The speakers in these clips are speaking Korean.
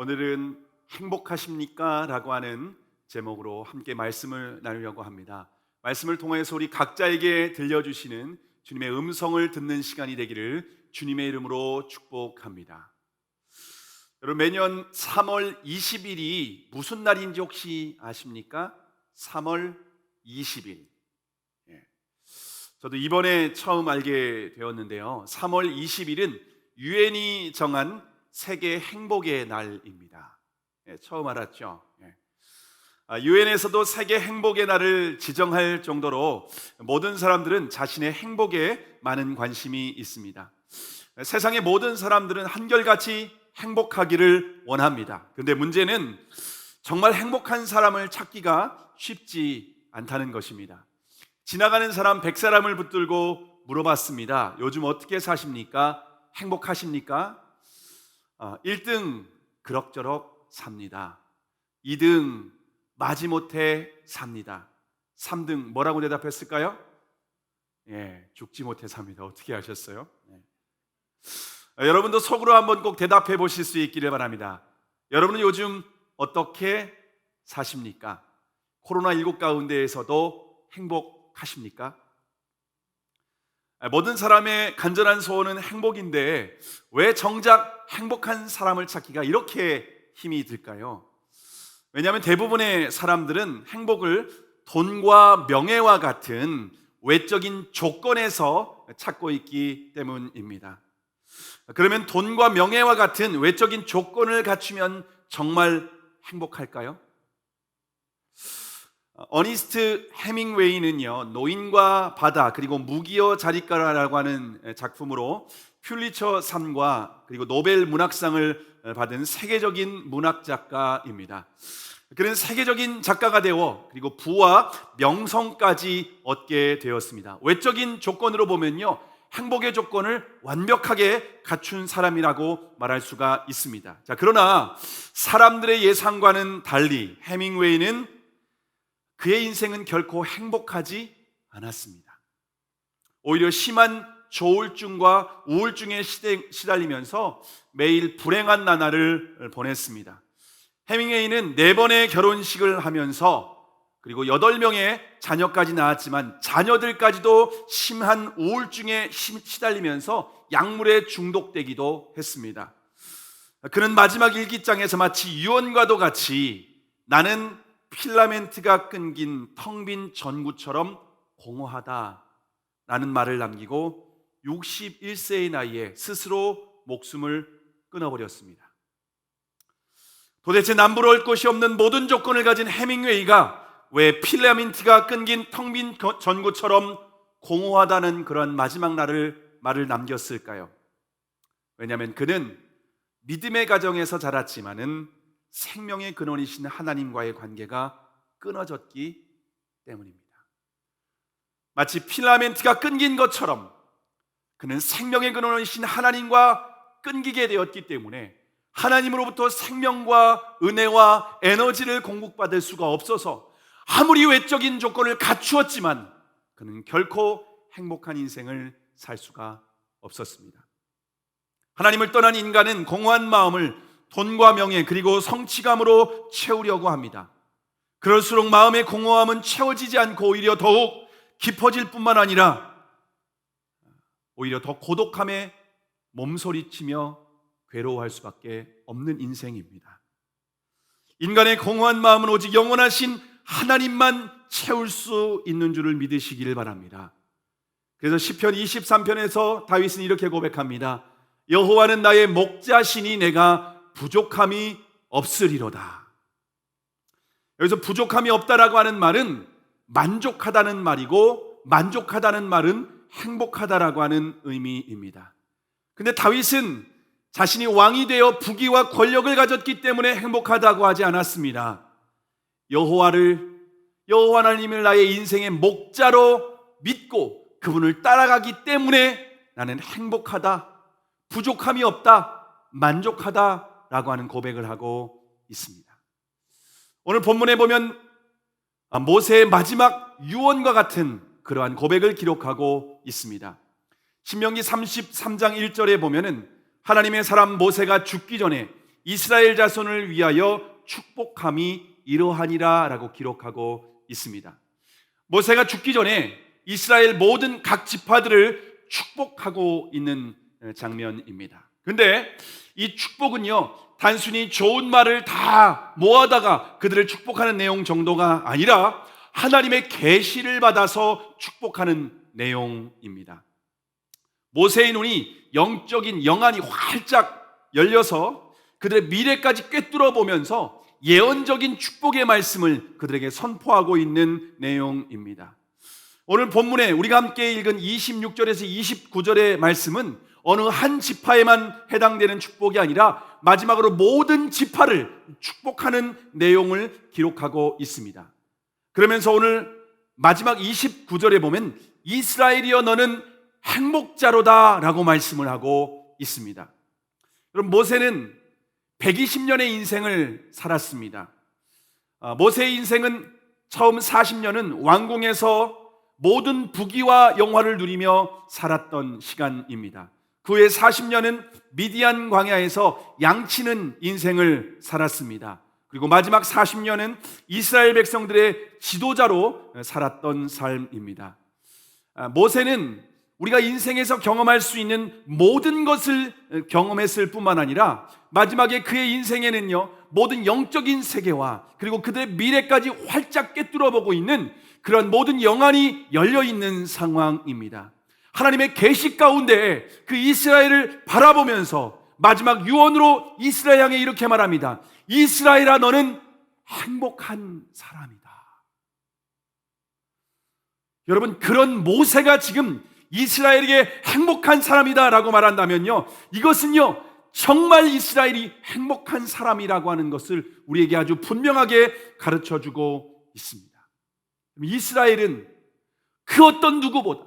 오늘은 행복하십니까? 라고 하는 제목으로 함께 말씀을 나누려고 합니다. 말씀을 통해서 우리 각자에게 들려주시는 주님의 음성을 듣는 시간이 되기를 주님의 이름으로 축복합니다. 여러분, 매년 3월 20일이 무슨 날인지 혹시 아십니까? 3월 20일. 저도 이번에 처음 알게 되었는데요. 3월 20일은 유엔이 정한 세계 행복의 날입니다. 처음 알았죠. 유엔에서도 세계 행복의 날을 지정할 정도로 모든 사람들은 자신의 행복에 많은 관심이 있습니다. 세상의 모든 사람들은 한결같이 행복하기를 원합니다. 그런데 문제는 정말 행복한 사람을 찾기가 쉽지 않다는 것입니다. 지나가는 사람 100사람을 붙들고 물어봤습니다. 요즘 어떻게 사십니까? 행복하십니까? 1등 그럭저럭 삽니다. 2등 마지못해 삽니다. 3등 뭐라고 대답했을까요? 죽지 못해 삽니다. 어떻게 하셨어요? 여러분도 속으로 한번 꼭 대답해 보실 수 있기를 바랍니다. 여러분은 요즘 어떻게 사십니까? 코로나19 가운데에서도 행복하십니까? 모든 사람의 간절한 소원은 행복인데 왜 정작 행복한 사람을 찾기가 이렇게 힘이 들까요? 왜냐하면 대부분의 사람들은 행복을 돈과 명예와 같은 외적인 조건에서 찾고 있기 때문입니다. 그러면 돈과 명예와 같은 외적인 조건을 갖추면 정말 행복할까요? 어니스트 해밍웨이는요, 노인과 바다 그리고 무기여 자리가라라고 하는 작품으로 퓰리처상과 그리고 노벨 문학상을 받은 세계적인 문학 작가입니다. 그는 세계적인 작가가 되어 그리고 부와 명성까지 얻게 되었습니다. 외적인 조건으로 보면요, 행복의 조건을 완벽하게 갖춘 사람이라고 말할 수가 있습니다. 자, 그러나 사람들의 예상과는 달리 해밍웨이는 그의 인생은 결코 행복하지 않았습니다. 오히려 심한 조울증과 우울증에 시달리면서 매일 불행한 나날을 보냈습니다. 해밍웨이는 4번의 결혼식을 하면서 그리고 8명의 자녀까지 낳았지만 자녀들까지도 심한 우울증에 시달리면서 약물에 중독되기도 했습니다. 그는 마지막 일기장에서 마치 유언과도 같이 나는 필라멘트가 끊긴 텅 빈 전구처럼 공허하다라는 말을 남기고 61세의 나이에 스스로 목숨을 끊어버렸습니다. 도대체 남부러울 것이 없는 모든 조건을 가진 해밍웨이가 왜 필라멘트가 끊긴 텅 빈 전구처럼 공허하다는 그런 마지막 말을 남겼을까요? 왜냐하면 그는 믿음의 가정에서 자랐지만은 생명의 근원이신 하나님과의 관계가 끊어졌기 때문입니다. 마치 필라멘트가 끊긴 것처럼 그는 생명의 근원이신 하나님과 끊기게 되었기 때문에 하나님으로부터 생명과 은혜와 에너지를 공급받을 수가 없어서 아무리 외적인 조건을 갖추었지만 그는 결코 행복한 인생을 살 수가 없었습니다. 하나님을 떠난 인간은 공허한 마음을 돈과 명예 그리고 성취감으로 채우려고 합니다. 그럴수록 마음의 공허함은 채워지지 않고 오히려 더욱 깊어질 뿐만 아니라 오히려 더 고독함에 몸소리치며 괴로워할 수밖에 없는 인생입니다. 인간의 공허한 마음은 오직 영원하신 하나님만 채울 수 있는 줄을 믿으시기를 바랍니다. 그래서 시편 23편에서 다윗은 이렇게 고백합니다. 여호와는 나의 목자시니 내가 부족함이 없으리로다. 여기서 부족함이 없다라고 하는 말은 만족하다는 말이고 만족하다는 말은 행복하다라고 하는 의미입니다. 근데 다윗은 자신이 왕이 되어 부귀와 권력을 가졌기 때문에 행복하다고 하지 않았습니다. 여호와 하나님을 나의 인생의 목자로 믿고 그분을 따라가기 때문에 나는 행복하다, 부족함이 없다, 만족하다 라고 하는 고백을 하고 있습니다. 오늘 본문에 보면 모세의 마지막 유언과 같은 그러한 고백을 기록하고 있습니다. 신명기 33장 1절에 보면은 하나님의 사람 모세가 죽기 전에 이스라엘 자손을 위하여 축복함이 이러하니라 라고 기록하고 있습니다. 모세가 죽기 전에 이스라엘 모든 각 지파들을 축복하고 있는 장면입니다. 근데 이 축복은요, 단순히 좋은 말을 다 모아다가 그들을 축복하는 내용 정도가 아니라 하나님의 계시를 받아서 축복하는 내용입니다. 모세의 눈이 영적인 영안이 활짝 열려서 그들의 미래까지 꿰뚫어 보면서 예언적인 축복의 말씀을 그들에게 선포하고 있는 내용입니다. 오늘 본문에 우리가 함께 읽은 26절에서 29절의 말씀은 어느 한 지파에만 해당되는 축복이 아니라 마지막으로 모든 지파를 축복하는 내용을 기록하고 있습니다. 그러면서 오늘 마지막 29절에 보면 이스라엘이여 너는 행복자로다 라고 말씀을 하고 있습니다. 여러분, 모세는 120년의 인생을 살았습니다. 모세의 인생은 처음 40년은 왕궁에서 모든 부귀와 영화를 누리며 살았던 시간입니다. 그 후에 40년은 미디안 광야에서 양치는 인생을 살았습니다. 그리고 마지막 40년은 이스라엘 백성들의 지도자로 살았던 삶입니다. 모세는 우리가 인생에서 경험할 수 있는 모든 것을 경험했을 뿐만 아니라 마지막에 그의 인생에는요, 모든 영적인 세계와 그리고 그들의 미래까지 활짝 꿰뚫어 보고 있는 그런 모든 영안이 열려있는 상황입니다. 하나님의 계시 가운데 그 이스라엘을 바라보면서 마지막 유언으로 이스라엘 향해 이렇게 말합니다. 이스라엘아 너는 행복한 사람이다. 여러분, 그런 모세가 지금 이스라엘에게 행복한 사람이다 라고 말한다면요, 이것은요 정말 이스라엘이 행복한 사람이라고 하는 것을 우리에게 아주 분명하게 가르쳐주고 있습니다. 이스라엘은 그 어떤 누구보다,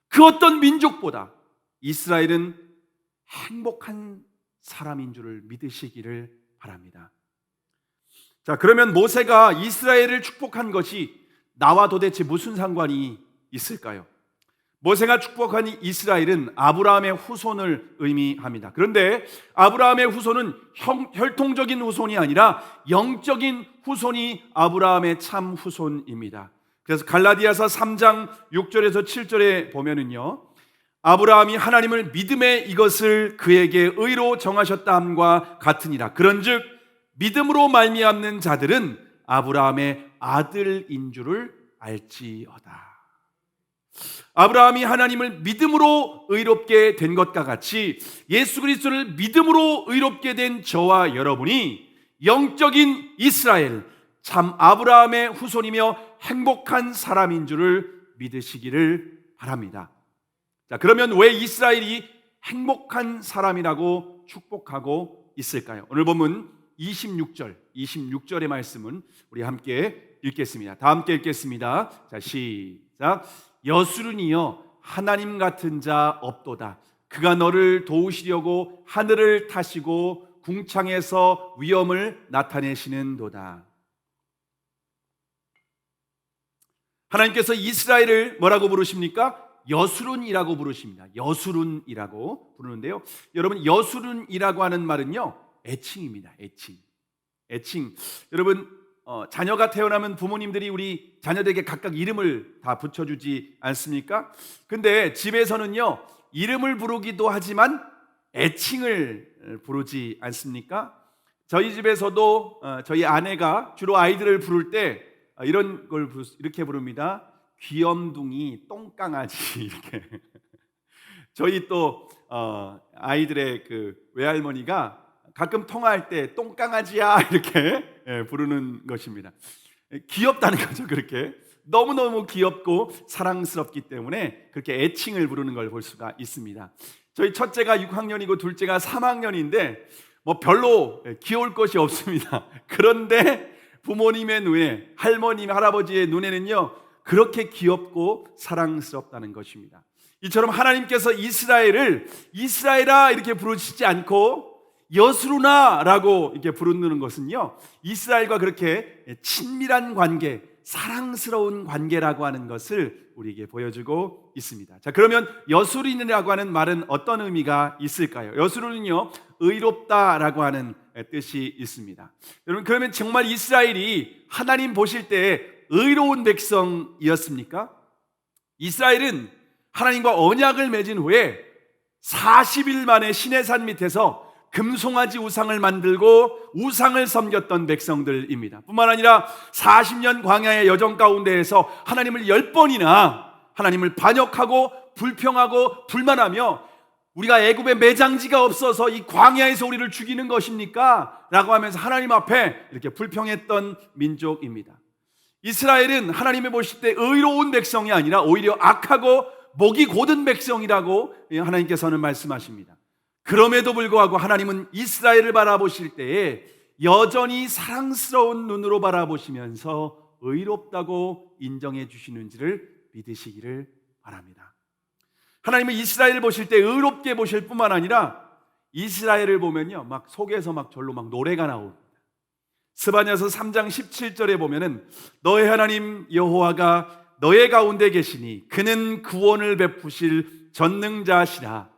그 어떤 민족보다 이스라엘은 행복한 사람인 줄을 믿으시기를 바랍니다. 자, 그러면 모세가 이스라엘을 축복한 것이 나와 도대체 무슨 상관이 있을까요? 모세가 축복한 이스라엘은 아브라함의 후손을 의미합니다. 그런데 아브라함의 후손은 혈통적인 후손이 아니라 영적인 후손이 아브라함의 참 후손입니다. 그래서 갈라디아서 3장 6절에서 7절에 보면은요, 아브라함이 하나님을 믿음에 이것을 그에게 의로 정하셨다 함과 같으니라. 그런즉 믿음으로 말미암는 자들은 아브라함의 아들인 줄을 알지어다. 아브라함이 하나님을 믿음으로 의롭게 된 것과 같이 예수 그리스도를 믿음으로 의롭게 된 저와 여러분이 영적인 이스라엘, 참 아브라함의 후손이며 행복한 사람인 줄을 믿으시기를 바랍니다. 자, 그러면 왜 이스라엘이 행복한 사람이라고 축복하고 있을까요? 오늘 본문 26절의 말씀은 우리 함께 읽겠습니다. 다 함께 읽겠습니다. 자, 시작. 여수른이여 하나님 같은 자 없도다. 그가 너를 도우시려고 하늘을 타시고 궁창에서 위엄을 나타내시는도다. 하나님께서 이스라엘을 뭐라고 부르십니까? 여수른이라고 부르십니다. 여수른이라고 부르는데요, 여러분, 여수른이라고 하는 말은요 애칭입니다. 애칭. 여러분, 자녀가 태어나면 부모님들이 우리 자녀들에게 각각 이름을 다 붙여주지 않습니까? 근데 집에서는요 이름을 부르기도 하지만 애칭을 부르지 않습니까? 저희 집에서도 저희 아내가 주로 아이들을 부를 때 이런 걸 이렇게 부릅니다. 귀염둥이, 똥강아지 이렇게. 저희 또 아이들의 그 외할머니가 가끔 통화할 때 똥강아지야 이렇게 부르는 것입니다. 귀엽다는 거죠. 그렇게 너무너무 귀엽고 사랑스럽기 때문에 그렇게 애칭을 부르는 걸 볼 수가 있습니다. 저희 첫째가 6학년이고 둘째가 3학년인데 뭐 별로 귀여울 것이 없습니다. 그런데 부모님의 눈에, 할머님, 할아버지의 눈에는요 그렇게 귀엽고 사랑스럽다는 것입니다. 이처럼 하나님께서 이스라엘을 이스라엘아 이렇게 부르시지 않고 여수르나라고 이렇게 부르는 것은요, 이스라엘과 그렇게 친밀한 관계, 사랑스러운 관계라고 하는 것을 우리에게 보여주고 있습니다. 자, 그러면 여수린이라고 하는 말은 어떤 의미가 있을까요? 여수린은요, 의롭다라고 하는 뜻이 있습니다. 여러분, 그러면 정말 이스라엘이 하나님 보실 때 의로운 백성이었습니까? 이스라엘은 하나님과 언약을 맺은 후에 40일 만에 시내산 밑에서 금송아지 우상을 만들고 우상을 섬겼던 백성들입니다. 뿐만 아니라 40년 광야의 여정 가운데에서 하나님을 10번이나 하나님을 반역하고 불평하고 불만하며 우리가 애굽에 매장지가 없어서 이 광야에서 우리를 죽이는 것입니까? 라고 하면서 하나님 앞에 이렇게 불평했던 민족입니다. 이스라엘은 하나님이 보실 때 의로운 백성이 아니라 오히려 악하고 목이 곧은 백성이라고 하나님께서는 말씀하십니다. 그럼에도 불구하고 하나님은 이스라엘을 바라보실 때에 여전히 사랑스러운 눈으로 바라보시면서 의롭다고 인정해 주시는지를 믿으시기를 바랍니다. 하나님은 이스라엘을 보실 때 의롭게 보실 뿐만 아니라 이스라엘을 보면요, 막 속에서 막 절로 막 노래가 나옵니다. 스바냐서 3장 17절에 보면은 너의 하나님 여호와가 너의 가운데 계시니 그는 구원을 베푸실 전능자시라.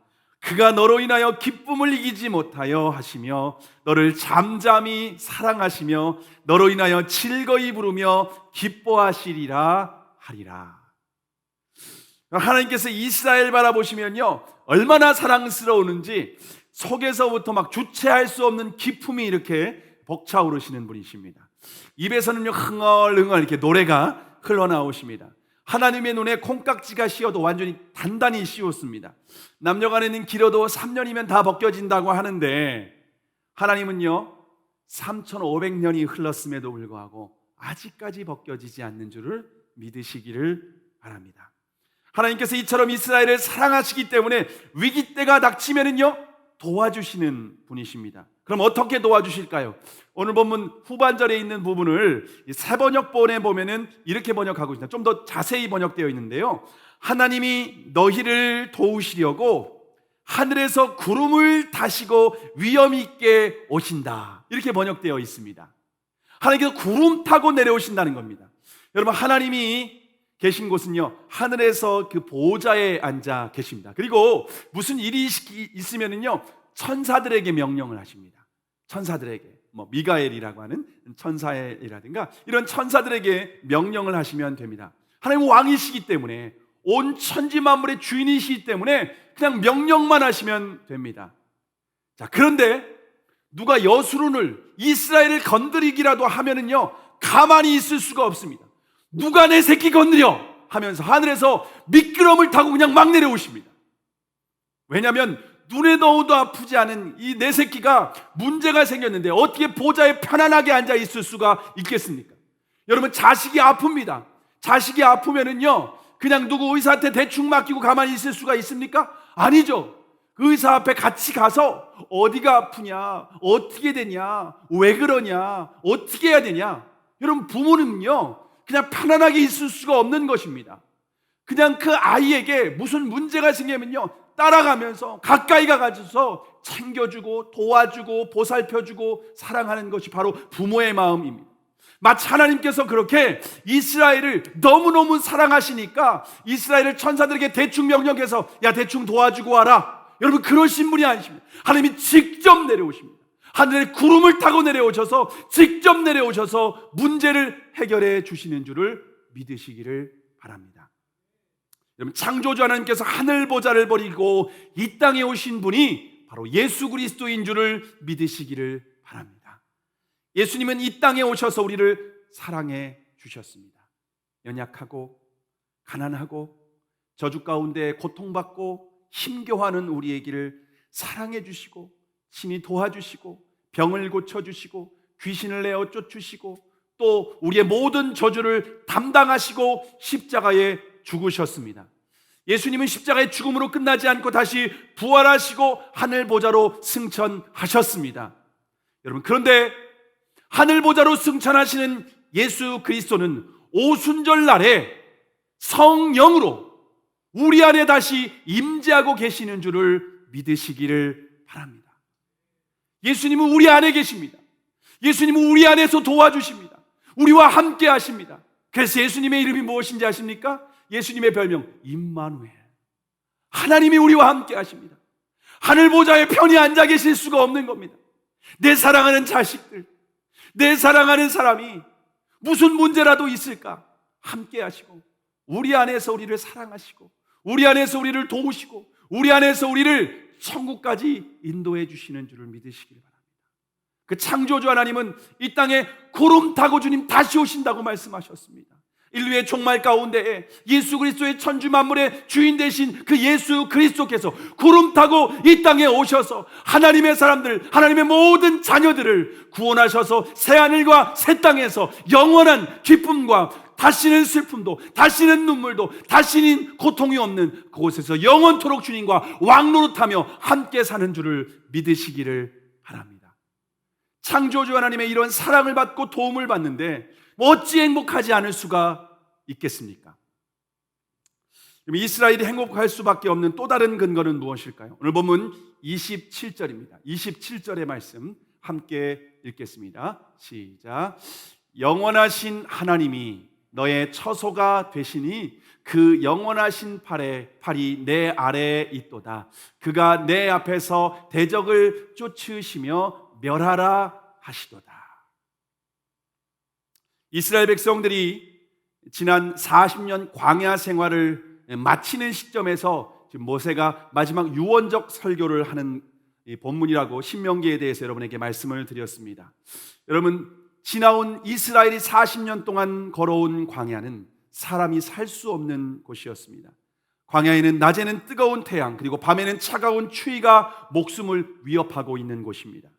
그가 너로 인하여 기쁨을 이기지 못하여 하시며 너를 잠잠히 사랑하시며 너로 인하여 즐거이 부르며 기뻐하시리라 하리라. 하나님께서 이스라엘 바라보시면요, 얼마나 사랑스러우는지 속에서부터 막 주체할 수 없는 기쁨이 이렇게 벅차오르시는 분이십니다. 입에서는요, 흥얼흥얼 이렇게 노래가 흘러나오십니다. 하나님의 눈에 콩깍지가 씌어도 완전히 단단히 씌웠습니다. 남녀간에는 길어도 3년이면 다 벗겨진다고 하는데 하나님은요, 3500년이 흘렀음에도 불구하고 아직까지 벗겨지지 않는 줄을 믿으시기를 바랍니다. 하나님께서 이처럼 이스라엘을 사랑하시기 때문에 위기 때가 닥치면은요, 도와주시는 분이십니다. 그럼 어떻게 도와주실까요? 오늘 본문 후반절에 있는 부분을 새 번역본에 보면은 이렇게 번역하고 있습니다. 좀 더 자세히 번역되어 있는데요, 하나님이 너희를 도우시려고 하늘에서 구름을 타시고 위엄 있게 오신다, 이렇게 번역되어 있습니다. 하나님께서 구름 타고 내려오신다는 겁니다. 여러분, 하나님이 계신 곳은요, 하늘에서 그 보좌에 앉아 계십니다. 그리고 무슨 일이 있으면은요, 천사들에게 명령을 하십니다. 천사들에게, 미가엘이라고 하는 천사이라든가 이런 천사들에게 명령을 하시면 됩니다. 하나님은 왕이시기 때문에, 온 천지 만물의 주인이시기 때문에 그냥 명령만 하시면 됩니다. 자, 그런데 누가 여수론을, 이스라엘을 건드리기라도 하면은요, 가만히 있을 수가 없습니다. 누가 내 새끼 건드려 하면서 하늘에서 미끄럼을 타고 그냥 막 내려오십니다. 왜냐하면 눈에 넣어도 아프지 않은 이 내 새끼가 문제가 생겼는데 어떻게 보좌에 편안하게 앉아 있을 수가 있겠습니까? 여러분, 자식이 아픕니다. 자식이 아프면은요, 그냥 누구 의사한테 대충 맡기고 가만히 있을 수가 있습니까? 아니죠. 그 의사 앞에 같이 가서 어디가 아프냐, 어떻게 되냐, 왜 그러냐, 어떻게 해야 되냐. 여러분, 부모는요, 그냥 편안하게 있을 수가 없는 것입니다. 그냥 그 아이에게 무슨 문제가 생기면요, 따라가면서 가까이 가가지고 챙겨주고 도와주고 보살펴주고 사랑하는 것이 바로 부모의 마음입니다. 마치 하나님께서 그렇게 이스라엘을 너무너무 사랑하시니까 이스라엘을 천사들에게 대충 명령해서 야, 대충 도와주고 와라, 여러분, 그러신 분이 아니십니다. 하나님이 직접 내려오십니다. 하늘에 구름을 타고 내려오셔서 직접 내려오셔서 문제를 해결해 주시는 줄을 믿으시기를 바랍니다. 여러분, 창조주 하나님께서 하늘 보좌를 버리고 이 땅에 오신 분이 바로 예수 그리스도인 줄을 믿으시기를 바랍니다. 예수님은 이 땅에 오셔서 우리를 사랑해 주셨습니다. 연약하고 가난하고 저주 가운데 고통받고 힘겨워하는 우리에게를 사랑해 주시고 친히 도와주시고 병을 고쳐주시고 귀신을 내어 쫓으시고 또 우리의 모든 저주를 담당하시고 십자가에 죽으셨습니다. 예수님은 십자가의 죽음으로 끝나지 않고 다시 부활하시고 하늘 보좌로 승천하셨습니다. 여러분, 그런데 하늘 보좌로 승천하시는 예수 그리스도는 오순절 날에 성령으로 우리 안에 다시 임재하고 계시는 줄을 믿으시기를 바랍니다. 예수님은 우리 안에 계십니다. 예수님은 우리 안에서 도와주십니다. 우리와 함께 하십니다. 그래서 예수님의 이름이 무엇인지 아십니까? 예수님의 별명 임마누엘, 하나님이 우리와 함께 하십니다. 하늘 보좌에 편히 앉아 계실 수가 없는 겁니다. 내 사랑하는 자식들, 내 사랑하는 사람이 무슨 문제라도 있을까 함께 하시고, 우리 안에서 우리를 사랑하시고, 우리 안에서 우리를 도우시고, 우리 안에서 우리를 천국까지 인도해 주시는 줄을 믿으시길 바랍니다. 그 창조주 하나님은 이 땅에 구름 타고 주님 다시 오신다고 말씀하셨습니다. 인류의 종말 가운데에 예수 그리스도의 천주 만물의 주인 되신 그 예수 그리스도께서 구름 타고 이 땅에 오셔서 하나님의 사람들, 하나님의 모든 자녀들을 구원하셔서 새하늘과 새 땅에서 영원한 기쁨과 다시는 슬픔도, 다시는 눈물도, 다시는 고통이 없는 그곳에서 영원토록 주님과 왕노릇하며 함께 사는 줄을 믿으시기를 바랍니다. 창조주 하나님의 이런 사랑을 받고 도움을 받는데 어찌 행복하지 않을 수가 있겠습니까? 이스라엘이 행복할 수밖에 없는 또 다른 근거는 무엇일까요? 오늘 본문 27절입니다. 27절의 말씀 함께 읽겠습니다. 시작. 영원하신 하나님이 너의 처소가 되시니 그 영원하신 팔이 내 아래에 있도다. 그가 내 앞에서 대적을 쫓으시며 멸하라 하시도다. 이스라엘 백성들이 지난 40년 광야 생활을 마치는 시점에서 지금 모세가 마지막 유언적 설교를 하는 이 본문이라고 신명기에 대해서 여러분에게 말씀을 드렸습니다. 여러분, 지나온 이스라엘이 40년 동안 걸어온 광야는 사람이 살 수 없는 곳이었습니다. 광야에는 낮에는 뜨거운 태양, 그리고 밤에는 차가운 추위가 목숨을 위협하고 있는 곳입니다.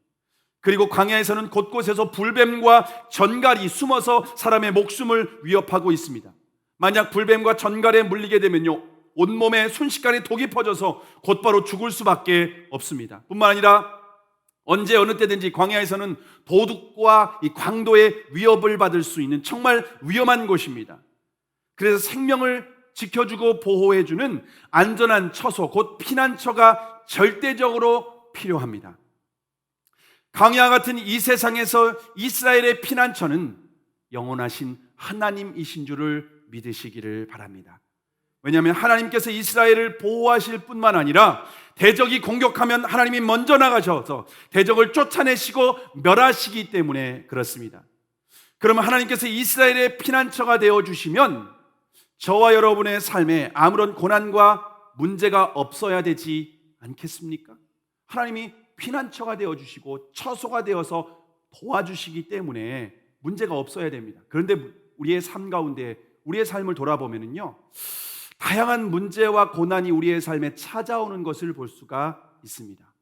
그리고 광야에서는 곳곳에서 불뱀과 전갈이 숨어서 사람의 목숨을 위협하고 있습니다. 만약 불뱀과 전갈에 물리게 되면요, 온몸에 순식간에 독이 퍼져서 곧바로 죽을 수밖에 없습니다. 뿐만 아니라 언제 어느 때든지 광야에서는 도둑과 이 강도의 위협을 받을 수 있는 정말 위험한 곳입니다. 그래서 생명을 지켜주고 보호해주는 안전한 처소, 곧 피난처가 절대적으로 필요합니다. 광야 같은 이 세상에서 이스라엘의 피난처는 영원하신 하나님이신 줄을 믿으시기를 바랍니다. 왜냐하면 하나님께서 이스라엘을 보호하실 뿐만 아니라 대적이 공격하면 하나님이 먼저 나가셔서 대적을 쫓아내시고 멸하시기 때문에 그렇습니다. 그러면 하나님께서 이스라엘의 피난처가 되어주시면 저와 여러분의 삶에 아무런 고난과 문제가 없어야 되지 않겠습니까? 하나님이 피난처가 되어주시고 처소가 되어서 도와주시기 때문에 문제가 없어야 됩니다. 그런데 우리의 삶 가운데 우리의 삶을 돌아보면요, 다양한 문제와 고난이 우리의 삶에 찾아오는 것을 볼 수가 있습니다.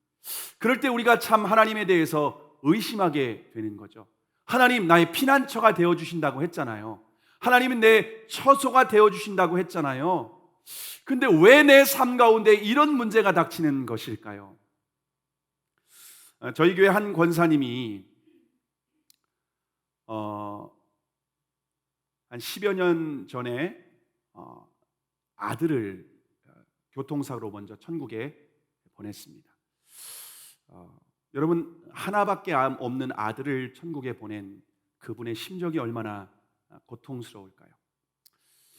그럴 때 우리가 참 하나님에 대해서 의심하게 되는 거죠. 하나님, 나의 피난처가 되어주신다고 했잖아요. 하나님은 내 처소가 되어주신다고 했잖아요. 근데 왜 내 삶 가운데 이런 문제가 닥치는 것일까요? 저희 교회 한 권사님이 한 10여 년 전에 아들을 교통사고로 먼저 천국에 보냈습니다. 여러분, 하나밖에 없는 아들을 천국에 보낸 그분의 심정이 얼마나 고통스러울까요?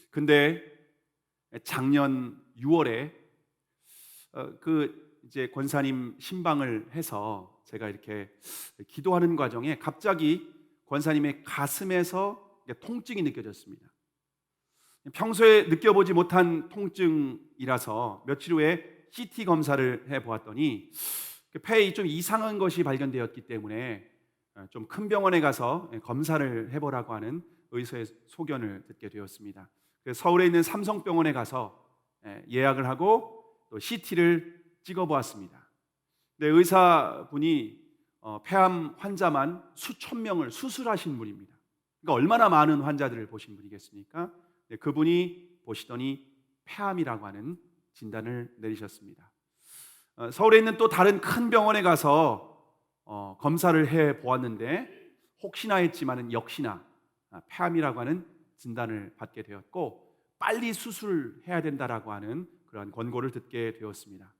근데 작년 6월에 이제 권사님 신방을 해서 제가 이렇게 기도하는 과정에 갑자기 권사님의 가슴에서 통증이 느껴졌습니다. 평소에 느껴보지 못한 통증이라서 며칠 후에 CT 검사를 해보았더니 폐에 좀 이상한 것이 발견되었기 때문에 좀 큰 병원에 가서 검사를 해보라고 하는 의사의 소견을 듣게 되었습니다. 그래서 서울에 있는 삼성병원에 가서 예약을 하고 또 CT를 찍어보았습니다. 근데 의사분이 폐암 환자만 수천 명을 수술하신 분입니다. 그러니까 얼마나 많은 환자들을 보신 분이겠습니까? 그분이 보시더니 폐암이라고 하는 진단을 내리셨습니다. 서울에 있는 또 다른 큰 병원에 가서 검사를 해 보았는데 혹시나 했지만은 역시나 폐암이라고 하는 진단을 받게 되었고 빨리 수술해야 된다라고 하는 그러한 권고를 듣게 되었습니다.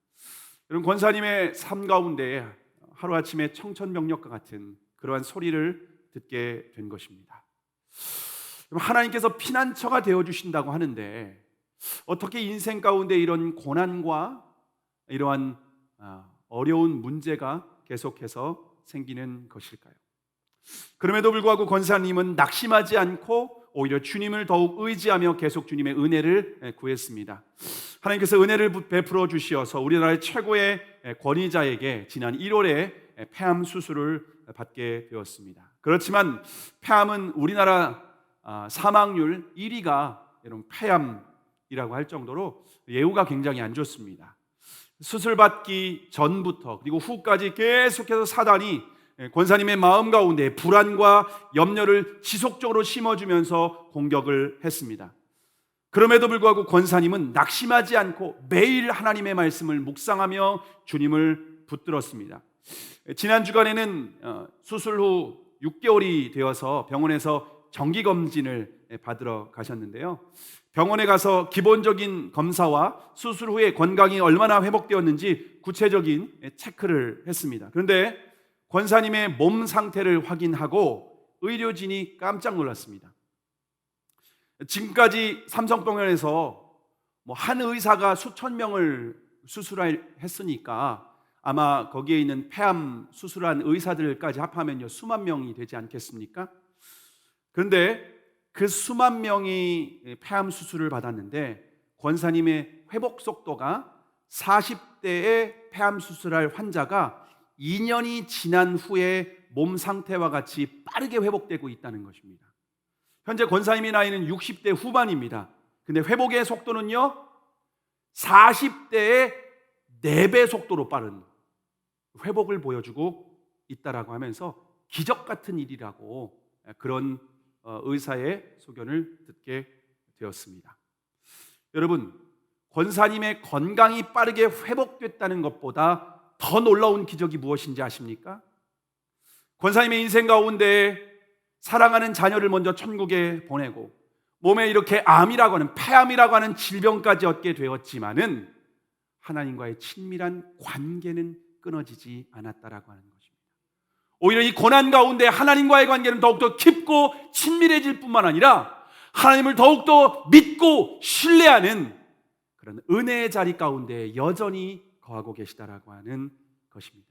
여러분, 권사님의 삶 가운데 하루아침에 청천벽력과 같은 그러한 소리를 듣게 된 것입니다. 하나님께서 피난처가 되어주신다고 하는데 어떻게 인생 가운데 이런 고난과 이러한 어려운 문제가 계속해서 생기는 것일까요? 그럼에도 불구하고 권사님은 낙심하지 않고 오히려 주님을 더욱 의지하며 계속 주님의 은혜를 구했습니다. 하나님께서 은혜를 베풀어 주시어서 우리나라의 최고의 권위자에게 지난 1월에 폐암 수술을 받게 되었습니다. 그렇지만 폐암은 우리나라 사망률 1위가 여러분 폐암이라고 할 정도로 예후가 굉장히 안 좋습니다. 수술 받기 전부터 그리고 후까지 계속해서 사단이 권사님의 마음 가운데 불안과 염려를 지속적으로 심어주면서 공격을 했습니다. 그럼에도 불구하고 권사님은 낙심하지 않고 매일 하나님의 말씀을 묵상하며 주님을 붙들었습니다. 지난 주간에는 수술 후 6개월이 되어서 병원에서 정기검진을 받으러 가셨는데요. 병원에 가서 기본적인 검사와 수술 후에 건강이 얼마나 회복되었는지 구체적인 체크를 했습니다. 그런데 권사님의 몸 상태를 확인하고 의료진이 깜짝 놀랐습니다. 지금까지 삼성병원에서 한 의사가 수천 명을 수술했으니까 아마 거기에 있는 폐암 수술한 의사들까지 합하면요 수만 명이 되지 않겠습니까? 그런데 그 수만 명이 폐암 수술을 받았는데 권사님의 회복 속도가 40대의 폐암 수술할 환자가 2년이 지난 후에 몸 상태와 같이 빠르게 회복되고 있다는 것입니다. 현재 권사님의 나이는 60대 후반입니다. 근데 회복의 속도는요 40대의 4배 속도로 빠른 회복을 보여주고 있다라고 하면서 기적 같은 일이라고 그런 의사의 소견을 듣게 되었습니다. 여러분, 권사님의 건강이 빠르게 회복됐다는 것보다 더 놀라운 기적이 무엇인지 아십니까? 권사님의 인생 가운데 사랑하는 자녀를 먼저 천국에 보내고 몸에 이렇게 암이라고 하는 폐암이라고 하는 질병까지 얻게 되었지만은 하나님과의 친밀한 관계는 끊어지지 않았다라고 하는 것입니다. 오히려 이 고난 가운데 하나님과의 관계는 더욱더 깊고 친밀해질 뿐만 아니라 하나님을 더욱더 믿고 신뢰하는 그런 은혜의 자리 가운데 여전히 거하고 계시다라고 하는 것입니다.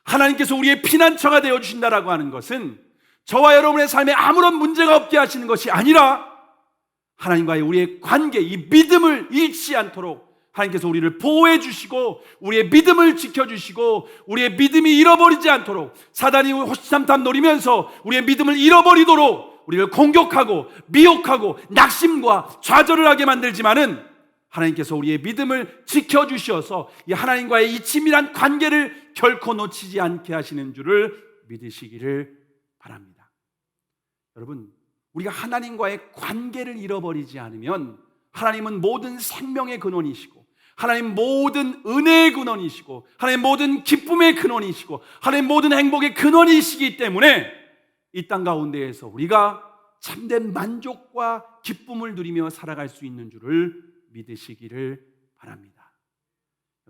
하나님께서 우리의 피난처가 되어주신다라고 하는 것은 저와 여러분의 삶에 아무런 문제가 없게 하시는 것이 아니라 하나님과의 우리의 관계, 이 믿음을 잃지 않도록 하나님께서 우리를 보호해 주시고 우리의 믿음을 지켜주시고 우리의 믿음이 잃어버리지 않도록 사단이 호시탐탐 노리면서 우리의 믿음을 잃어버리도록 우리를 공격하고 미혹하고 낙심과 좌절을 하게 만들지만은 하나님께서 우리의 믿음을 지켜주셔서 이 하나님과의 이 친밀한 관계를 결코 놓치지 않게 하시는 줄을 믿으시기를 바랍니다. 여러분, 우리가 하나님과의 관계를 잃어버리지 않으면 하나님은 모든 생명의 근원이시고 하나님 모든 은혜의 근원이시고 하나님 모든 기쁨의 근원이시고 하나님 모든 행복의 근원이시기 때문에 이 땅 가운데에서 우리가 참된 만족과 기쁨을 누리며 살아갈 수 있는 줄을 믿으시기를 바랍니다.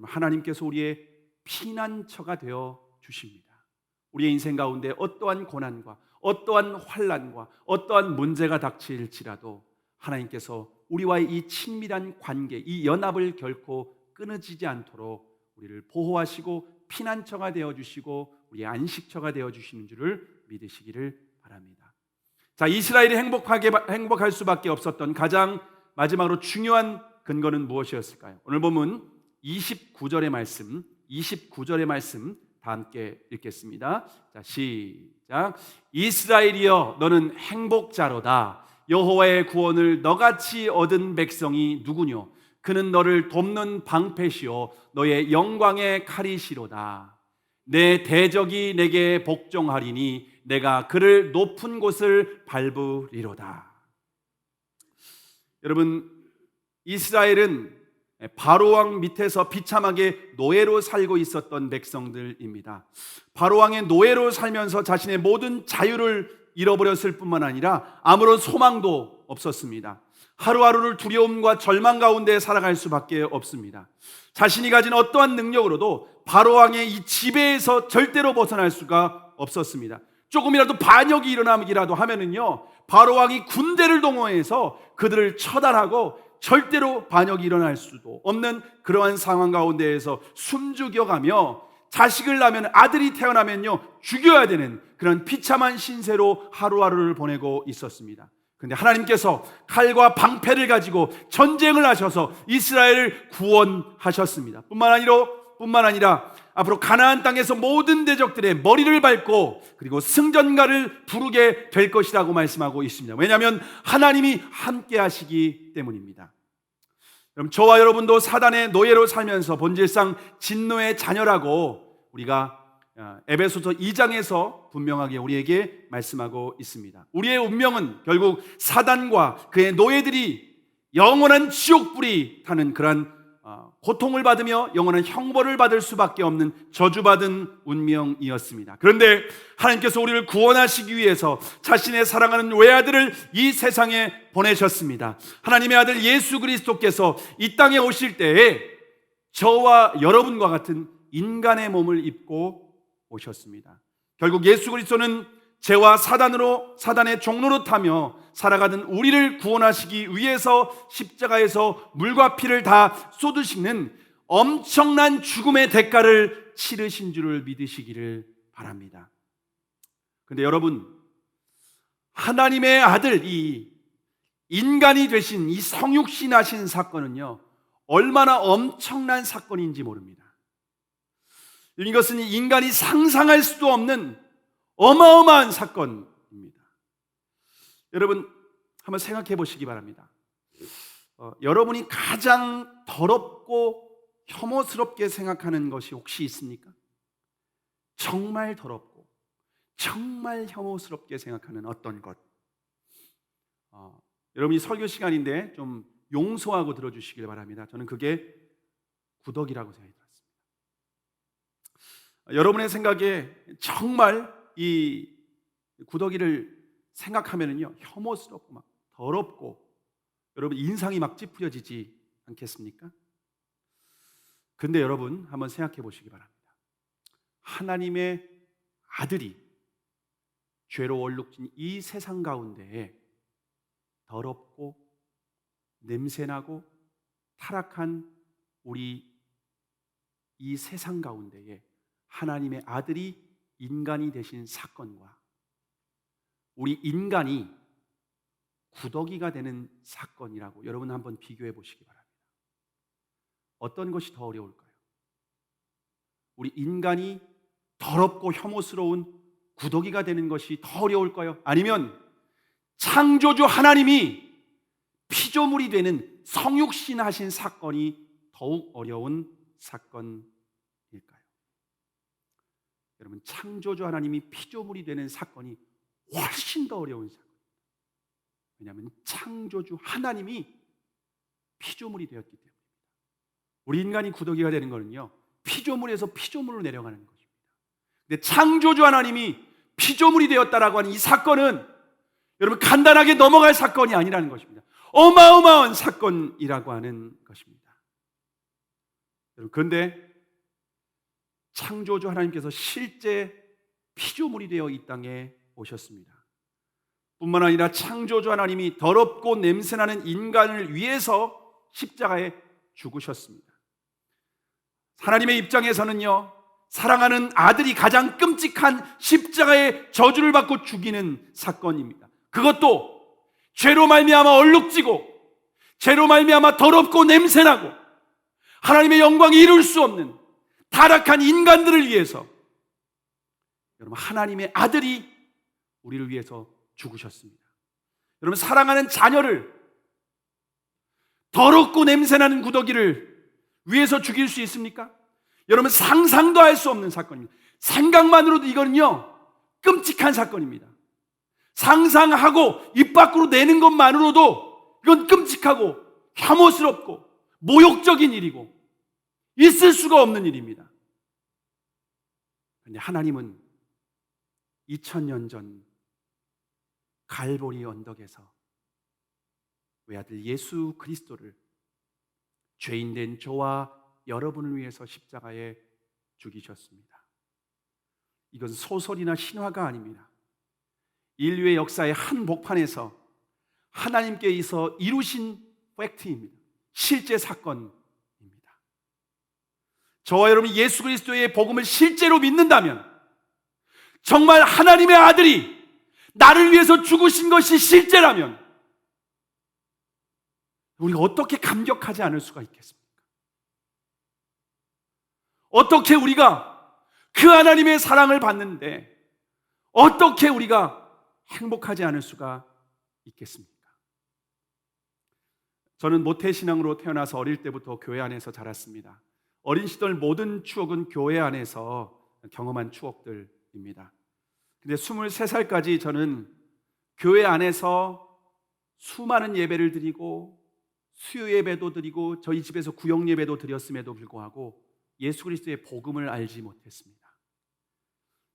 하나님께서 우리의 피난처가 되어 주십니다. 우리의 인생 가운데 어떠한 고난과 어떠한 환난과 어떠한 문제가 닥칠지라도 하나님께서 우리와의 이 친밀한 관계, 이 연합을 결코 끊어지지 않도록 우리를 보호하시고 피난처가 되어주시고 우리의 안식처가 되어주시는 줄을 믿으시기를 바랍니다. 자, 이스라엘이 행복할 수밖에 없었던 가장 마지막으로 중요한 근거는 무엇이었을까요? 오늘 보면 29절의 말씀 다 함께 읽겠습니다. 자, 시작. 이스라엘이여 너는 행복자로다. 여호와의 구원을 너같이 얻은 백성이 누구뇨? 그는 너를 돕는 방패시오 너의 영광의 칼이시로다. 내 대적이 내게 복종하리니 내가 그를 높은 곳을 밟으리로다. 여러분, 이스라엘은 바로왕 밑에서 비참하게 노예로 살고 있었던 백성들입니다. 바로왕의 노예로 살면서 자신의 모든 자유를 잃어버렸을 뿐만 아니라 아무런 소망도 없었습니다. 하루하루를 두려움과 절망 가운데 살아갈 수밖에 없습니다. 자신이 가진 어떠한 능력으로도 바로왕의 이 지배에서 절대로 벗어날 수가 없었습니다. 조금이라도 반역이 일어나기라도 하면은요, 바로 왕이 군대를 동원해서 그들을 처단하고 절대로 반역이 일어날 수도 없는 그러한 상황 가운데에서 숨죽여가며 자식을 낳으면, 아들이 태어나면요 죽여야 되는 그런 비참한 신세로 하루하루를 보내고 있었습니다. 그런데 하나님께서 칼과 방패를 가지고 전쟁을 하셔서 이스라엘을 구원하셨습니다. 뿐만 아니라 앞으로 가나안 땅에서 모든 대적들의 머리를 밟고 그리고 승전가를 부르게 될 것이라고 말씀하고 있습니다. 왜냐하면 하나님이 함께 하시기 때문입니다. 그럼 저와 여러분도 사단의 노예로 살면서 본질상 진노의 자녀라고 우리가 에베소서 2장에서 분명하게 우리에게 말씀하고 있습니다. 우리의 운명은 결국 사단과 그의 노예들이 영원한 지옥불이 타는 그러한 고통을 받으며 영원한 형벌을 받을 수밖에 없는 저주받은 운명이었습니다. 그런데 하나님께서 우리를 구원하시기 위해서 자신의 사랑하는 외아들을 이 세상에 보내셨습니다. 하나님의 아들 예수 그리스도께서 이 땅에 오실 때에 저와 여러분과 같은 인간의 몸을 입고 오셨습니다. 결국 예수 그리스도는 죄와 사단의 종로로 타며 살아가던 우리를 구원하시기 위해서 십자가에서 물과 피를 다 쏟으시는 엄청난 죽음의 대가를 치르신 줄을 믿으시기를 바랍니다. 그런데 여러분, 하나님의 아들, 이 인간이 되신 이 성육신 하신 사건은요 얼마나 엄청난 사건인지 모릅니다. 이것은 인간이 상상할 수도 없는 어마어마한 사건입니다. 여러분 한번 생각해 보시기 바랍니다. 여러분이 가장 더럽고 혐오스럽게 생각하는 것이 혹시 있습니까? 정말 더럽고 정말 혐오스럽게 생각하는 어떤 것. 여러분이 설교 시간인데 좀 용서하고 들어주시길 바랍니다. 저는 그게 구덕이라고 생각이 들었습니다. 여러분의 생각에 정말 이 구더기를 생각하면은요 혐오스럽고 막 더럽고 여러분 인상이 막 찌푸려지지 않겠습니까? 근데 여러분 한번 생각해 보시기 바랍니다. 하나님의 아들이 죄로 얼룩진 이 세상 가운데에 더럽고 냄새나고 타락한 우리 이 세상 가운데에 하나님의 아들이 인간이 되신 사건과 우리 인간이 구더기가 되는 사건이라고 여러분 한번 비교해 보시기 바랍니다. 어떤 것이 더 어려울까요? 우리 인간이 더럽고 혐오스러운 구더기가 되는 것이 더 어려울까요? 아니면 창조주 하나님이 피조물이 되는 성육신 하신 사건이 더욱 어려운 사건일까요? 여러분, 창조주 하나님이 피조물이 되는 사건이 훨씬 더 어려운 사건입니다. 왜냐하면 창조주 하나님이 피조물이 되었기 때문입니다. 우리 인간이 구더기가 되는 것은요 피조물에서 피조물로 내려가는 것입니다. 근데 창조주 하나님이 피조물이 되었다라고 하는 이 사건은 여러분 간단하게 넘어갈 사건이 아니라는 것입니다. 어마어마한 사건이라고 하는 것입니다. 여러분, 그런데 창조주 하나님께서 실제 피조물이 되어 이 땅에 오셨습니다. 뿐만 아니라 창조주 하나님이 더럽고 냄새나는 인간을 위해서 십자가에 죽으셨습니다. 하나님의 입장에서는요 사랑하는 아들이 가장 끔찍한 십자가의 저주를 받고 죽이는 사건입니다. 그것도 죄로 말미암아 얼룩지고 죄로 말미암아 더럽고 냄새나고 하나님의 영광이 이룰 수 없는 타락한 인간들을 위해서 여러분 하나님의 아들이 우리를 위해서 죽으셨습니다. 여러분 사랑하는 자녀를 더럽고 냄새나는 구더기를 위해서 죽일 수 있습니까? 여러분 상상도 할 수 없는 사건입니다. 생각만으로도 이거는요 끔찍한 사건입니다. 상상하고 입 밖으로 내는 것만으로도 이건 끔찍하고 혐오스럽고 모욕적인 일이고 있을 수가 없는 일입니다. 그런데 하나님은 2000년 전 갈보리 언덕에서 외아들 예수 그리스도를 죄인된 저와 여러분을 위해서 십자가에 죽이셨습니다. 이건 소설이나 신화가 아닙니다. 인류의 역사의 한 복판에서 하나님께서 이루신 팩트입니다. 실제 사건입니다. 저와 여러분이 예수 그리스도의 복음을 실제로 믿는다면, 정말 하나님의 아들이 나를 위해서 죽으신 것이 실제라면 우리가 어떻게 감격하지 않을 수가 있겠습니까? 어떻게 우리가 그 하나님의 사랑을 받는데 어떻게 우리가 행복하지 않을 수가 있겠습니까? 저는 모태신앙으로 태어나서 어릴 때부터 교회 안에서 자랐습니다. 어린 시절 모든 추억은 교회 안에서 경험한 추억들입니다. 근데 23살까지 저는 교회 안에서 수많은 예배를 드리고 수요 예배도 드리고 저희 집에서 구역 예배도 드렸음에도 불구하고 예수 그리스도의 복음을 알지 못했습니다.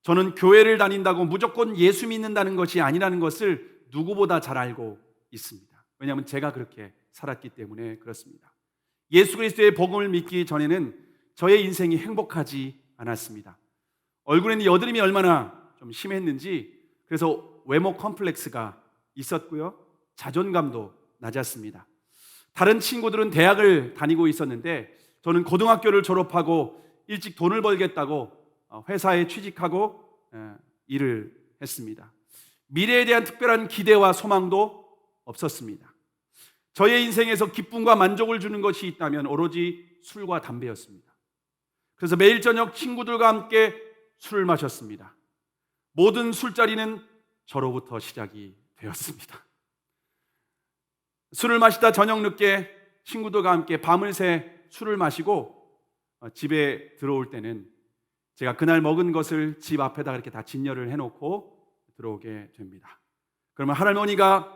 저는 교회를 다닌다고 무조건 예수 믿는다는 것이 아니라는 것을 누구보다 잘 알고 있습니다. 왜냐하면 제가 그렇게 살았기 때문에 그렇습니다. 예수 그리스도의 복음을 믿기 전에는 저의 인생이 행복하지 않았습니다. 얼굴에는 여드름이 얼마나 좀 심했는지 그래서 외모 컴플렉스가 있었고요. 자존감도 낮았습니다. 다른 친구들은 대학을 다니고 있었는데 저는 고등학교를 졸업하고 일찍 돈을 벌겠다고 회사에 취직하고 일을 했습니다. 미래에 대한 특별한 기대와 소망도 없었습니다. 저의 인생에서 기쁨과 만족을 주는 것이 있다면 오로지 술과 담배였습니다. 그래서 매일 저녁 친구들과 함께 술을 마셨습니다. 모든 술자리는 저로부터 시작이 되었습니다. 술을 마시다 저녁 늦게 친구들과 함께 밤을 새 술을 마시고 집에 들어올 때는 제가 그날 먹은 것을 집 앞에다 이렇게 다 진열을 해놓고 들어오게 됩니다. 그러면 할머니가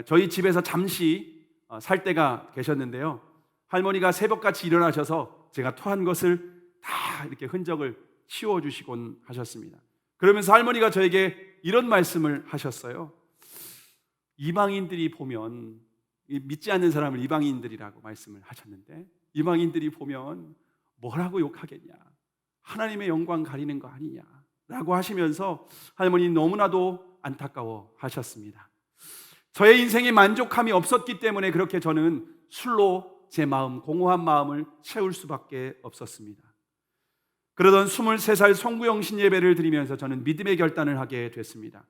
저희 집에서 잠시 살 때가 계셨는데요. 할머니가 새벽같이 일어나셔서 제가 토한 것을 다 이렇게 흔적을 치워주시곤 하셨습니다. 그러면서 할머니가 저에게 이런 말씀을 하셨어요. 이방인들이 보면, 믿지 않는 사람을 이방인들이라고 말씀을 하셨는데, 이방인들이 보면 뭐라고 욕하겠냐, 하나님의 영광 가리는 거 아니냐 라고 하시면서 할머니 너무나도 안타까워 하셨습니다. 저의 인생에 만족함이 없었기 때문에 그렇게 저는 술로 제 마음, 공허한 마음을 채울 수밖에 없었습니다. 그러던 23살 성구영신 예배를 드리면서 저는 믿음의 결단을 하게 됐습니다.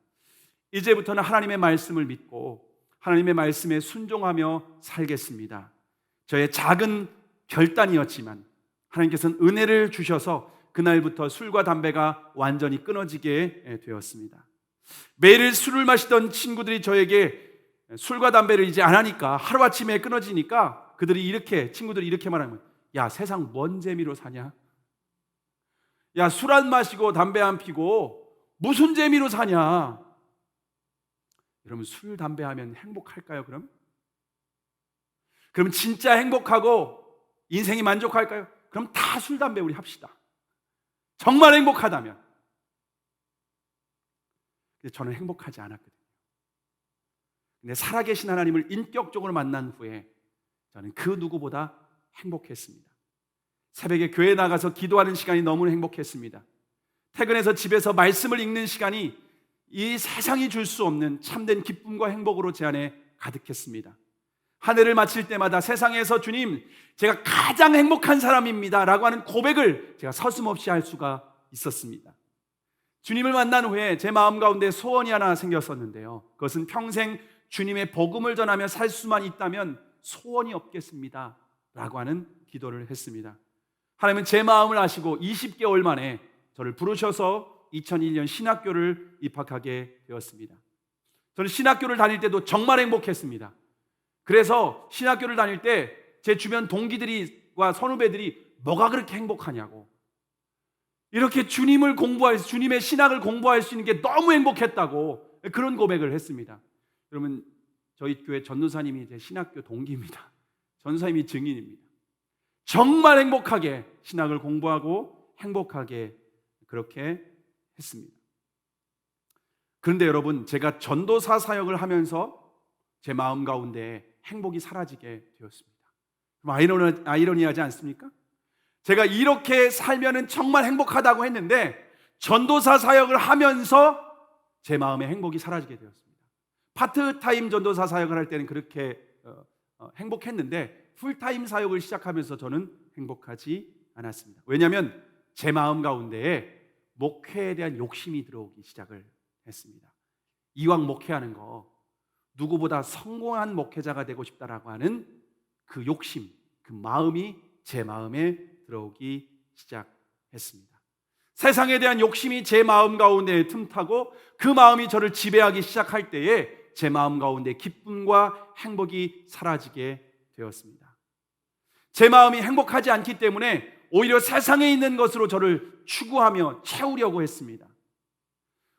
이제부터는 하나님의 말씀을 믿고 하나님의 말씀에 순종하며 살겠습니다. 저의 작은 결단이었지만 하나님께서는 은혜를 주셔서 그날부터 술과 담배가 완전히 끊어지게 되었습니다. 매일 술을 마시던 친구들이 저에게 술과 담배를 이제 안 하니까, 하루아침에 끊어지니까 친구들이 이렇게 말하면, 야, 세상 뭔 재미로 사냐? 야, 술 안 마시고 담배 안 피고 무슨 재미로 사냐? 여러분, 술, 담배 하면 행복할까요, 그럼? 그럼 진짜 행복하고 인생이 만족할까요? 그럼 다 술, 담배 우리 합시다. 정말 행복하다면. 근데 저는 행복하지 않았거든요. 근데 살아계신 하나님을 인격적으로 만난 후에 저는 그 누구보다 행복했습니다. 새벽에 교회에 나가서 기도하는 시간이 너무 행복했습니다. 퇴근해서 집에서 말씀을 읽는 시간이 이 세상이 줄 수 없는 참된 기쁨과 행복으로 제 안에 가득했습니다. 한 해를 마칠 때마다 세상에서 주님, 제가 가장 행복한 사람입니다 라고 하는 고백을 제가 서슴없이 할 수가 있었습니다. 주님을 만난 후에 제 마음 가운데 소원이 하나 생겼었는데요, 그것은 평생 주님의 복음을 전하며 살 수만 있다면 소원이 없겠습니다 라고 하는 기도를 했습니다. 하나님은 제 마음을 아시고 20개월 만에 저를 부르셔서 2001년 신학교를 입학하게 되었습니다. 저는 신학교를 다닐 때도 정말 행복했습니다. 그래서 신학교를 다닐 때 제 주변 동기들과 선후배들이 뭐가 그렇게 행복하냐고, 이렇게 주님의 신학을 공부할 수 있는 게 너무 행복했다고 그런 고백을 했습니다. 여러분, 저희 교회 전도사님이 제 신학교 동기입니다. 전도사님이 증인입니다. 정말 행복하게 신학을 공부하고 행복하게 그렇게 했습니다. 그런데 여러분, 제가 전도사 사역을 하면서 제 마음 가운데 행복이 사라지게 되었습니다. 아이러니하지 않습니까? 제가 이렇게 살면은 정말 행복하다고 했는데 전도사 사역을 하면서 제 마음의 행복이 사라지게 되었습니다. 파트타임 전도사 사역을 할 때는 그렇게 행복했는데 풀타임 사역을 시작하면서 저는 행복하지 않았습니다. 왜냐하면 제 마음 가운데에 목회에 대한 욕심이 들어오기 시작을 했습니다. 이왕 목회하는 거 누구보다 성공한 목회자가 되고 싶다라고 하는 그 욕심, 그 마음이 제 마음에 들어오기 시작했습니다. 세상에 대한 욕심이 제 마음 가운데 틈타고 그 마음이 저를 지배하기 시작할 때에 제 마음 가운데 기쁨과 행복이 사라지게 되었습니다. 제 마음이 행복하지 않기 때문에 오히려 세상에 있는 것으로 저를 추구하며 채우려고 했습니다.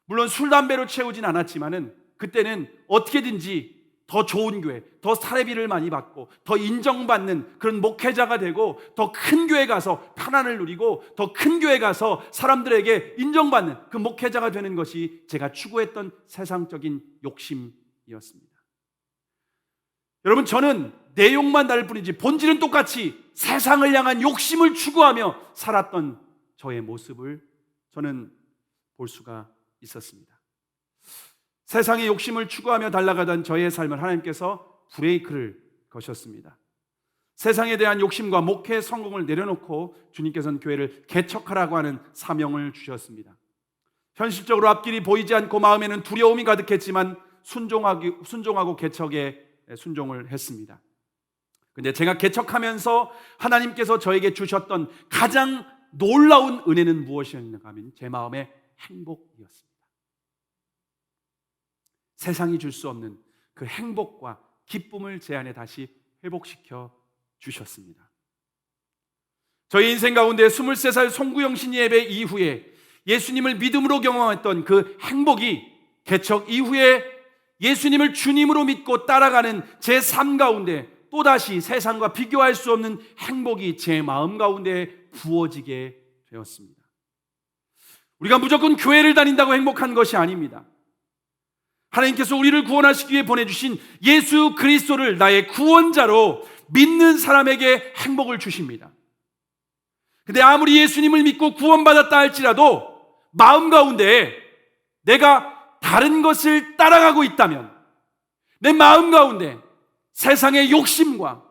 물론 술, 담배로 채우진 않았지만은 그때는 어떻게든지 더 좋은 교회, 더 사례비를 많이 받고 더 인정받는 그런 목회자가 되고 더 큰 교회 가서 편안을 누리고 더 큰 교회 가서 사람들에게 인정받는 그 목회자가 되는 것이 제가 추구했던 세상적인 욕심이었습니다. 여러분, 저는 내용만 다를 뿐이지 본질은 똑같이 세상을 향한 욕심을 추구하며 살았던 저의 모습을 저는 볼 수가 있었습니다. 세상의 욕심을 추구하며 달려가던 저의 삶을 하나님께서 브레이크를 거셨습니다. 세상에 대한 욕심과 목회 성공을 내려놓고 주님께서는 교회를 개척하라고 하는 사명을 주셨습니다. 현실적으로 앞길이 보이지 않고 마음에는 두려움이 가득했지만 순종하고 개척에 순종을 했습니다. 근데 제가 개척하면서 하나님께서 저에게 주셨던 가장 놀라운 은혜는 무엇이었는가 하면 제 마음의 행복이었습니다. 세상이 줄 수 없는 그 행복과 기쁨을 제 안에 다시 회복시켜 주셨습니다. 저희 인생 가운데 23살 송구영신 예배 이후에 예수님을 믿음으로 경험했던 그 행복이 개척 이후에 예수님을 주님으로 믿고 따라가는 제 삶 가운데 또다시 세상과 비교할 수 없는 행복이 제 마음 가운데 부어지게 되었습니다. 우리가 무조건 교회를 다닌다고 행복한 것이 아닙니다. 하나님께서 우리를 구원하시기 위해 보내주신 예수 그리스도를 나의 구원자로 믿는 사람에게 행복을 주십니다. 근데 아무리 예수님을 믿고 구원받았다 할지라도 마음 가운데 내가 다른 것을 따라가고 있다면, 내 마음 가운데 세상의 욕심과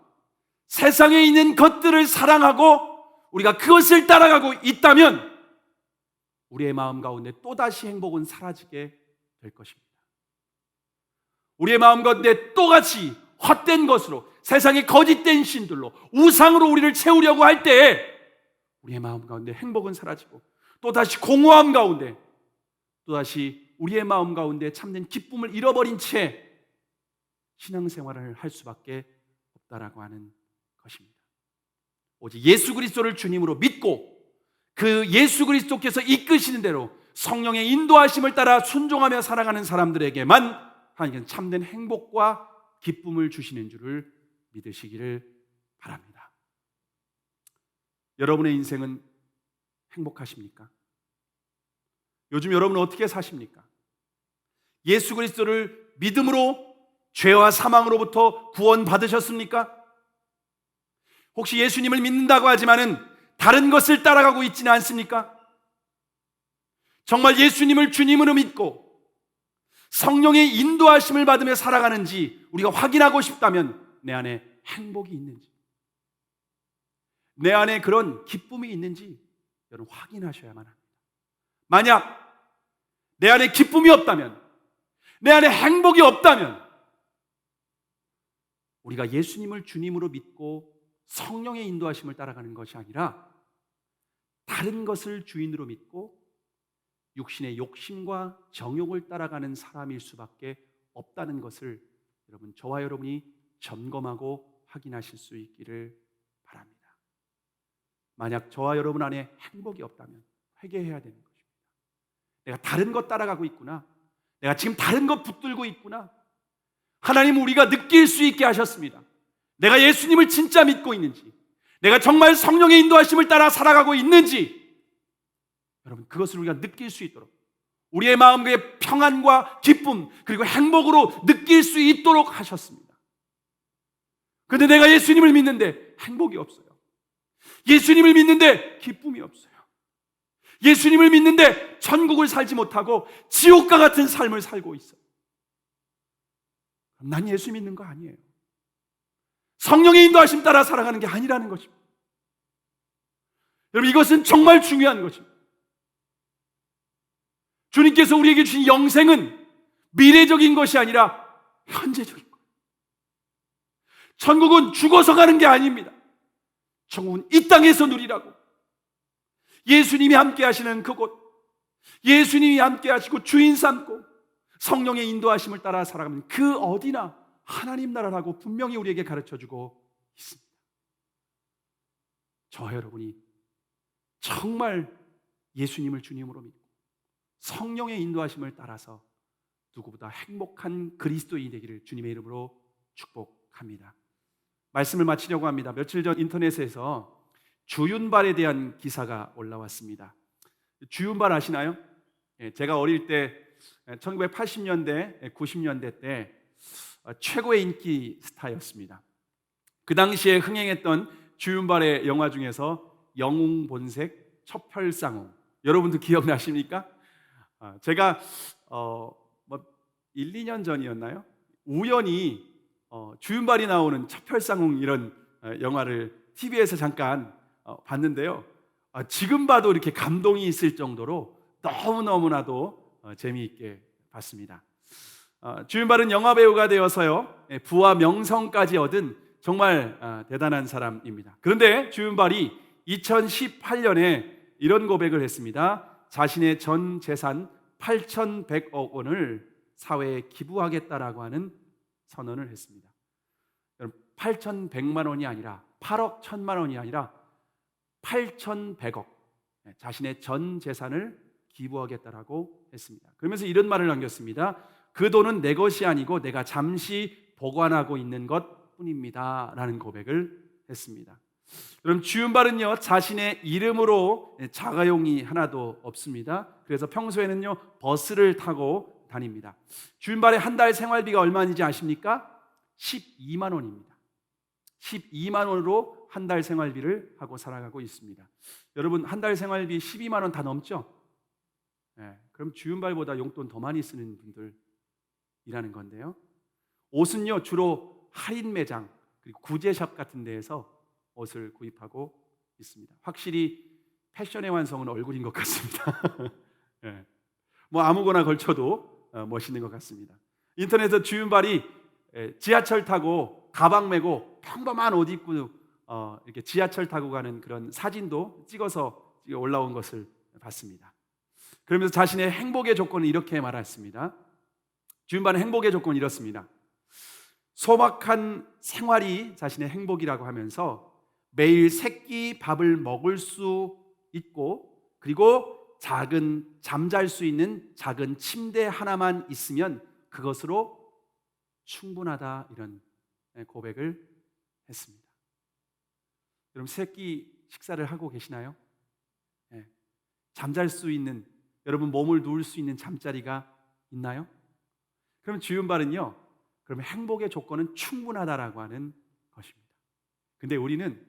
세상에 있는 것들을 사랑하고 우리가 그것을 따라가고 있다면 우리의 마음 가운데 또다시 행복은 사라지게 될 것입니다. 우리의 마음 가운데 또같이 헛된 것으로, 세상의 거짓된 신들로, 우상으로 우리를 채우려고 할 때에 우리의 마음 가운데 행복은 사라지고 또다시 공허함 가운데, 또다시 우리의 마음 가운데 참된 기쁨을 잃어버린 채 신앙생활을 할 수밖에 없다라고 하는 것입니다. 오직 예수 그리스도를 주님으로 믿고 그 예수 그리스도께서 이끄시는 대로 성령의 인도하심을 따라 순종하며 살아가는 사람들에게만 하나님께서는 참된 행복과 기쁨을 주시는 줄을 믿으시기를 바랍니다. 여러분의 인생은 행복하십니까? 요즘 여러분은 어떻게 사십니까? 예수 그리스도를 믿음으로 죄와 사망으로부터 구원받으셨습니까? 혹시 예수님을 믿는다고 하지만은 다른 것을 따라가고 있지는 않습니까? 정말 예수님을 주님으로 믿고 성령의 인도하심을 받으며 살아가는지 우리가 확인하고 싶다면 내 안에 행복이 있는지, 내 안에 그런 기쁨이 있는지 여러분 확인하셔야만 합니다. 만약 내 안에 기쁨이 없다면, 내 안에 행복이 없다면 우리가 예수님을 주님으로 믿고 성령의 인도하심을 따라가는 것이 아니라 다른 것을 주인으로 믿고 육신의 욕심과 정욕을 따라가는 사람일 수밖에 없다는 것을 여러분, 저와 여러분이 점검하고 확인하실 수 있기를 바랍니다. 만약 저와 여러분 안에 행복이 없다면 회개해야 되는 것입니다. 내가 다른 것 따라가고 있구나, 내가 지금 다른 것 붙들고 있구나. 하나님은 우리가 느낄 수 있게 하셨습니다. 내가 예수님을 진짜 믿고 있는지, 내가 정말 성령의 인도하심을 따라 살아가고 있는지, 여러분 그것을 우리가 느낄 수 있도록, 우리의 마음의 평안과 기쁨 그리고 행복으로 느낄 수 있도록 하셨습니다. 그런데 내가 예수님을 믿는데 행복이 없어요. 예수님을 믿는데 기쁨이 없어요. 예수님을 믿는데 천국을 살지 못하고 지옥과 같은 삶을 살고 있어. 난 예수 믿는 거 아니에요. 성령의 인도하심 따라 살아가는 게 아니라는 것입니다. 여러분, 이것은 정말 중요한 것입니다. 주님께서 우리에게 주신 영생은 미래적인 것이 아니라 현재적인 거예요. 천국은 죽어서 가는 게 아닙니다. 천국은 이 땅에서 누리라고. 예수님이 함께 하시는 그곳, 예수님이 함께 하시고 주인 삼고 성령의 인도하심을 따라 살아가면 그 어디나 하나님 나라라고 분명히 우리에게 가르쳐주고 있습니다. 저와 여러분이 정말 예수님을 주님으로 믿고 성령의 인도하심을 따라서 누구보다 행복한 그리스도인이 되기를 주님의 이름으로 축복합니다. 말씀을 마치려고 합니다. 며칠 전 인터넷에서 주윤발에 대한 기사가 올라왔습니다. 주윤발 아시나요? 제가 어릴 때 1980년대, 90년대 때 최고의 인기 스타였습니다. 그 당시에 흥행했던 주윤발의 영화 중에서 영웅본색, 첩혈상웅, 여러분도 기억나십니까? 제가 1, 2년 전이었나요? 우연히 주윤발이 나오는 첩혈상웅 이런 영화를 TV에서 잠깐 봤는데요. 지금 봐도 이렇게 감동이 있을 정도로 너무너무나도 재미있게 봤습니다. 주윤발은 영화배우가 되어서요, 부와 명성까지 얻은 정말 대단한 사람입니다. 그런데 주윤발이 2018년에 이런 고백을 했습니다. 자신의 전 재산 8,100억 원을 사회에 기부하겠다라고 하는 선언을 했습니다. 여러분, 8,100만 원이 아니라 8억 1,000만 원이 아니라 8,100억, 자신의 전 재산을 기부하겠다라고 했습니다. 그러면서 이런 말을 남겼습니다. 그 돈은 내 것이 아니고 내가 잠시 보관하고 있는 것 뿐입니다 라는 고백을 했습니다. 그럼 주윤발은요, 자신의 이름으로 자가용이 하나도 없습니다. 그래서 평소에는요 버스를 타고 다닙니다. 주윤발의 한 달 생활비가 얼마인지 아십니까? 12만 원입니다. 12만 원으로 한 달 생활비를 하고 살아가고 있습니다. 여러분, 한 달 생활비 12만 원 다 넘죠? 그럼 주윤발보다 용돈 더 많이 쓰는 분들이라는 건데요. 옷은요 주로 할인 매장 그리고 구제샵 같은 데에서 옷을 구입하고 있습니다. 확실히 패션의 완성은 얼굴인 것 같습니다. 뭐 아무거나 걸쳐도 멋있는 것 같습니다. 인터넷에서 주윤발이 지하철 타고 가방 메고 평범한 옷 입고 이렇게 지하철 타고 가는 그런 사진도 찍어서 올라온 것을 봤습니다. 그러면서 자신의 행복의 조건을 이렇게 말했습니다. 주윤발은 행복의 조건이 이렇습니다. 소박한 생활이 자신의 행복이라고 하면서 매일 새끼 밥을 먹을 수 있고, 그리고 잠잘 수 있는 작은 침대 하나만 있으면 그것으로 충분하다, 이런 고백을 했습니다. 여러분, 새끼 식사를 하고 계시나요? 잠잘 수 있는, 여러분 몸을 누울 수 있는 잠자리가 있나요? 그럼 주윤발은요, 그러면 행복의 조건은 충분하다라고 하는 것입니다. 근데 우리는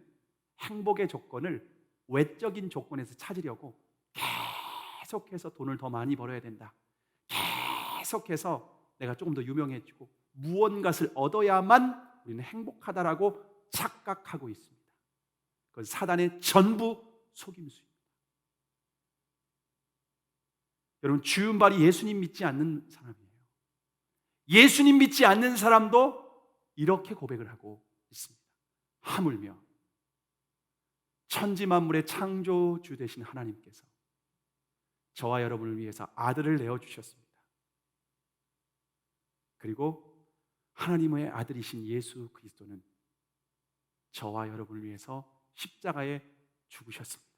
행복의 조건을 외적인 조건에서 찾으려고 계속해서 돈을 더 많이 벌어야 된다, 계속해서 내가 조금 더 유명해지고 무언가를 얻어야만 우리는 행복하다라고 착각하고 있습니다. 그건 사단의 전부 속임수입니다. 여러분, 주윤발이 예수님 믿지 않는 사람이에요. 예수님 믿지 않는 사람도 이렇게 고백을 하고 있습니다. 하물며 천지 만물의 창조주 되신 하나님께서 저와 여러분을 위해서 아들을 내어주셨습니다. 그리고 하나님의 아들이신 예수 그리스도는 저와 여러분을 위해서 십자가에 죽으셨습니다.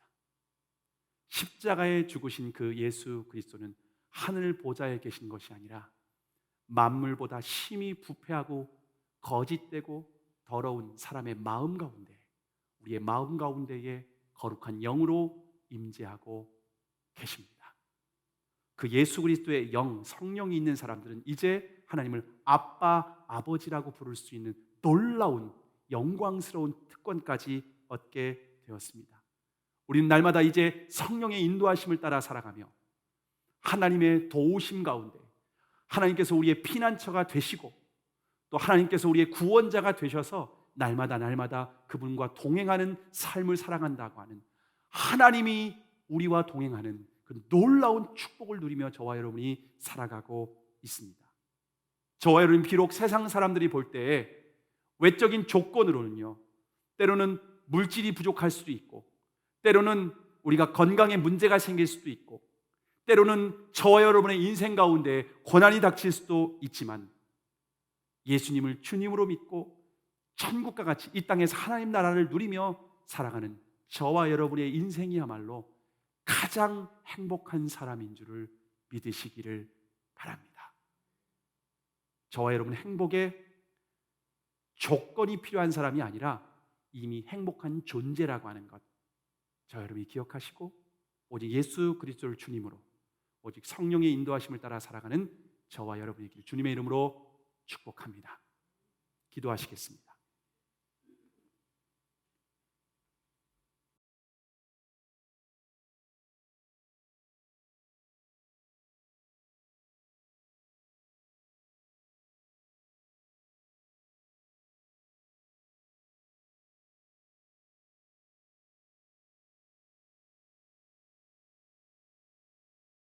십자가에 죽으신 그 예수 그리스도는 하늘 보좌에 계신 것이 아니라 만물보다 심히 부패하고 거짓되고 더러운 사람의 마음 가운데, 우리의 마음 가운데에 거룩한 영으로 임재하고 계십니다. 그 예수 그리스도의 영, 성령이 있는 사람들은 이제 하나님을 아빠, 아버지라고 부를 수 있는 놀라운 영광스러운 특권까지 얻게 되었습니다. 우리는 날마다 이제 성령의 인도하심을 따라 살아가며 하나님의 도우심 가운데 하나님께서 우리의 피난처가 되시고 또 하나님께서 우리의 구원자가 되셔서 날마다 그분과 동행하는 삶을 살아간다고 하는, 하나님이 우리와 동행하는 그 놀라운 축복을 누리며 저와 여러분이 살아가고 있습니다. 저와 여러분, 비록 세상 사람들이 볼 때에 외적인 조건으로는요, 때로는 물질이 부족할 수도 있고, 때로는 우리가 건강에 문제가 생길 수도 있고, 때로는 저와 여러분의 인생 가운데 고난이 닥칠 수도 있지만, 예수님을 주님으로 믿고 천국과 같이 이 땅에서 하나님 나라를 누리며 살아가는 저와 여러분의 인생이야말로 가장 행복한 사람인 줄을 믿으시기를 바랍니다. 저와 여러분 행복에 조건이 필요한 사람이 아니라 이미 행복한 존재라고 하는 것, 저와 여러분이 기억하시고 오직 예수 그리스도를 주님으로, 오직 성령의 인도하심을 따라 살아가는 저와 여러분에게 주님의 이름으로 축복합니다. 기도하시겠습니다.